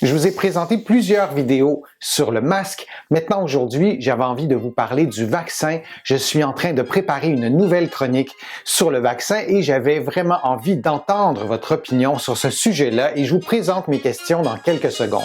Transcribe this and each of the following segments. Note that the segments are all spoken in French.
Je vous ai présenté plusieurs vidéos sur le masque. Maintenant, aujourd'hui, j'avais envie de vous parler du vaccin. Je suis en train de préparer une nouvelle chronique sur le vaccin et j'avais vraiment envie d'entendre votre opinion sur ce sujet-là et je vous présente mes questions dans quelques secondes.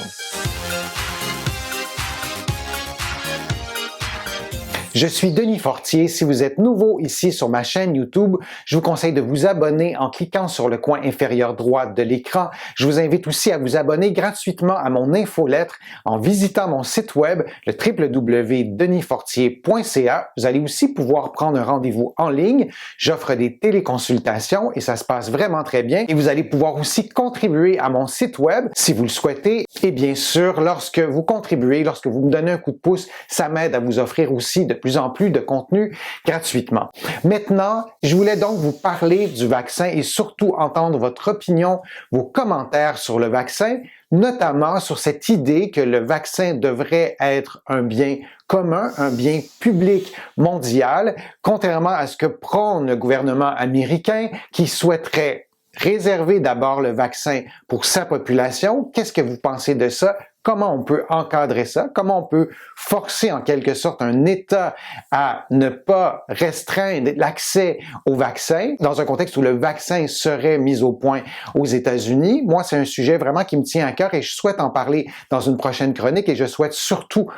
Je suis Denis Fortier. Si vous êtes nouveau ici sur ma chaîne YouTube, je vous conseille de vous abonner en cliquant sur le coin inférieur droit de l'écran. Je vous invite aussi à vous abonner gratuitement à mon infolettre en visitant mon site web, le www.denisfortier.ca. Vous allez aussi pouvoir prendre un rendez-vous en ligne. J'offre des téléconsultations et ça se passe vraiment très bien. Et vous allez pouvoir aussi contribuer à mon site web si vous le souhaitez. Et bien sûr, lorsque vous contribuez, lorsque vous me donnez un coup de pouce, ça m'aide à vous offrir aussi de plus en plus de contenu gratuitement. Maintenant, je voulais donc vous parler du vaccin et surtout entendre votre opinion, vos commentaires sur le vaccin, notamment sur cette idée que le vaccin devrait être un bien commun, un bien public mondial, contrairement à ce que prône le gouvernement américain qui souhaiterait réserver d'abord le vaccin pour sa population. Qu'est-ce que vous pensez de ça? Comment on peut encadrer ça? Comment on peut forcer en quelque sorte un État à ne pas restreindre l'accès au vaccin dans un contexte où le vaccin serait mis au point aux États-Unis? Moi, c'est un sujet vraiment qui me tient à cœur et je souhaite en parler dans une prochaine chronique et je souhaite surtout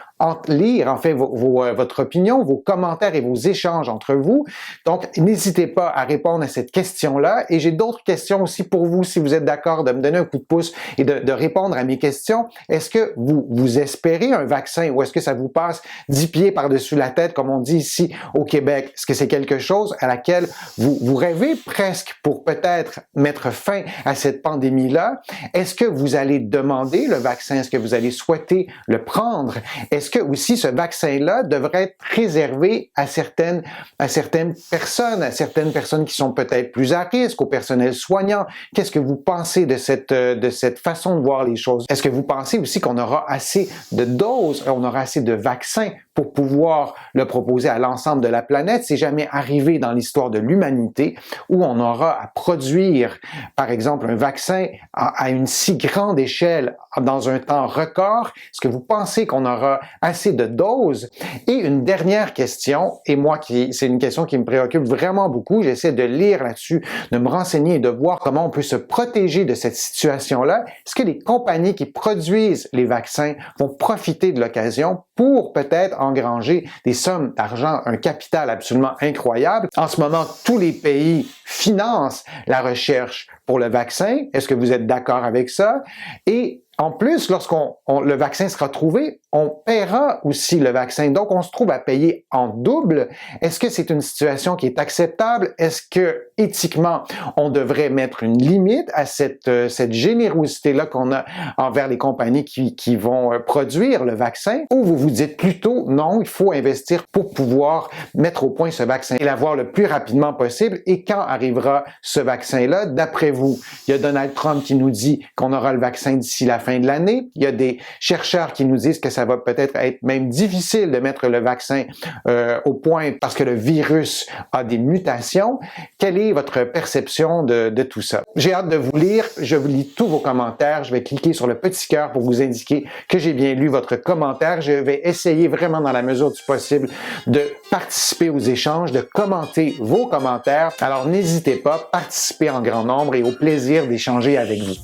lire en fait votre opinion, vos commentaires et vos échanges entre vous. Donc, n'hésitez pas à répondre à cette question-là et j'ai d'autres questions aussi pour vous si vous êtes d'accord de me donner un coup de pouce et de répondre à mes questions. Est-ce que vous espérez un vaccin ou est-ce que ça vous passe 10 pieds par-dessus la tête, comme on dit ici au Québec? Est-ce que c'est quelque chose à laquelle vous rêvez presque pour peut-être mettre fin à cette pandémie-là? Est-ce que vous allez demander le vaccin? Est-ce que vous allez souhaiter le prendre? Est-ce que aussi ce vaccin-là devrait être réservé à certaines personnes qui sont peut-être plus à risque, au personnel soignant? Qu'est-ce que vous pensez de cette façon de voir les choses? Est-ce que vous pensez aussi qu'on aura assez de doses, on aura assez de vaccins pour pouvoir le proposer à l'ensemble de la planète? C'est jamais arrivé dans l'histoire de l'humanité où on aura à produire, par exemple, un vaccin à une si grande échelle dans un temps record. Est-ce que vous pensez qu'on aura assez de doses? Et une dernière question, et moi, c'est une question qui me préoccupe vraiment beaucoup. J'essaie de lire là-dessus, de me renseigner et de voir comment on peut se protéger de cette situation-là. Est-ce que les compagnies qui produisent les vaccins vont profiter de l'occasion pour peut-être engranger des sommes d'argent, un capital absolument incroyable? En ce moment, tous les pays financent la recherche pour le vaccin. Est-ce que vous êtes d'accord avec ça? Et en plus, le vaccin sera trouvé, on paiera aussi le vaccin. Donc, on se trouve à payer en double. Est-ce que c'est une situation qui est acceptable? Est-ce que, éthiquement, on devrait mettre une limite à cette générosité-là qu'on a envers les compagnies qui vont produire le vaccin? Ou vous vous dites plutôt, non, il faut investir pour pouvoir mettre au point ce vaccin et l'avoir le plus rapidement possible? Et quand arrivera ce vaccin-là? D'après vous, il y a Donald Trump qui nous dit qu'on aura le vaccin d'ici la fin de l'année. Il y a des chercheurs qui nous disent que ça va peut-être être même difficile de mettre le vaccin au point parce que le virus a des mutations. Quelle est votre perception de tout ça? J'ai hâte de vous lire. Je vous lis tous vos commentaires. Je vais cliquer sur le petit cœur pour vous indiquer que j'ai bien lu votre commentaire. Je vais essayer vraiment dans la mesure du possible de participer aux échanges, de commenter vos commentaires. Alors n'hésitez pas, participez en grand nombre et au plaisir d'échanger avec vous.